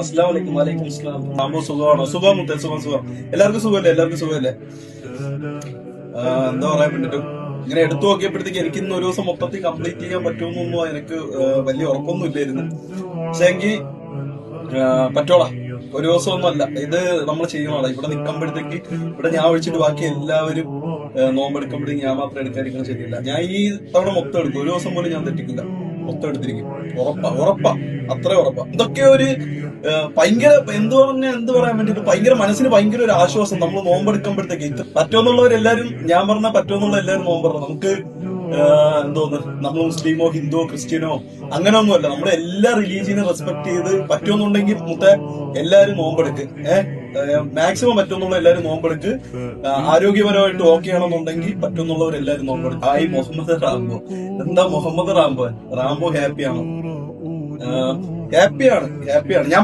അസ്സലാമു അലൈക്കും. വലൈക്കും അസ്സലാം. ആമ്പോ സുഖമാണോ? സുഖം മുത്തേ, സുഖം. എല്ലാവർക്കും സുഖമല്ലേ? എന്താ പറയാൻ വേണ്ടിട്ട് ഇങ്ങനെ എടുത്തു നോക്കിയപ്പോഴത്തേക്ക് എനിക്ക് ഇന്ന് ഒരു ദിവസം മൊത്തത്തിൽ കംപ്ലീറ്റ് ചെയ്യാൻ പറ്റുമെന്നൊന്നും എനിക്ക് വലിയ ഉറപ്പൊന്നും ഇല്ലായിരുന്നു. പക്ഷെ എങ്കിൽ പറ്റോളാ, ഒരു ദിവസമൊന്നും അല്ല ഇത് നമ്മൾ ചെയ്യണോളാം. ഇവിടെ നിൽക്കുമ്പോഴത്തേക്ക് ഇവിടെ ഞാൻ ഒഴിച്ചിട്ട് ബാക്കി എല്ലാവരും നോമ്പെടുക്കുമ്പോഴത്തേക്ക് ഞാൻ മാത്രം എടുക്കാതിരിക്കണം ശരിയല്ല. ഞാൻ ഈ തവണ മൊത്തം എടുക്കും, ഒരു ദിവസം പോലും ഞാൻ തെറ്റിക്കില്ല. മൊത്തം എടുത്തിരിക്കും, ഉറപ്പാ, അത്ര ഉറപ്പാ. ഇതൊക്കെ ഒരു ഭയങ്കര എന്ത് പറയാൻ വേണ്ടിട്ട് ഭയങ്കര മനസ്സിന് ഭയങ്കര ഒരു ആശ്വാസം. നമ്മൾ നോമ്പെടുക്കുമ്പോഴത്തേക്ക് പറ്റുമെന്നുള്ളവരെല്ലാരും, ഞാൻ പറഞ്ഞ പറ്റുമെന്നുള്ള എല്ലാവരും നോമ്പ് പറഞ്ഞു. നമുക്ക് എന്തോന്ന്, നമ്മൾ മുസ്ലിമോ ഹിന്ദുവോ ക്രിസ്ത്യനോ അങ്ങനെ ഒന്നുമല്ല. നമ്മുടെ എല്ലാ റിലീജിയനും റെസ്പെക്ട് ചെയ്ത് പറ്റുമെന്നുണ്ടെങ്കിൽ എല്ലാരും നോമ്പെടുക്ക്. മാക്സിമം പറ്റുമെന്നുള്ള എല്ലാരും നോമ്പെടുക്ക്. ആരോഗ്യപരമായിട്ട് ഓക്കെ ആണെന്നുണ്ടെങ്കിൽ പറ്റുമെന്നുള്ളവരെല്ലാരും നോമ്പെടുക്കും. Hi Muhammad Rambo. എന്താ മുഹമ്മദ് റാംബോ ഹാപ്പിയാണ്. ഞാൻ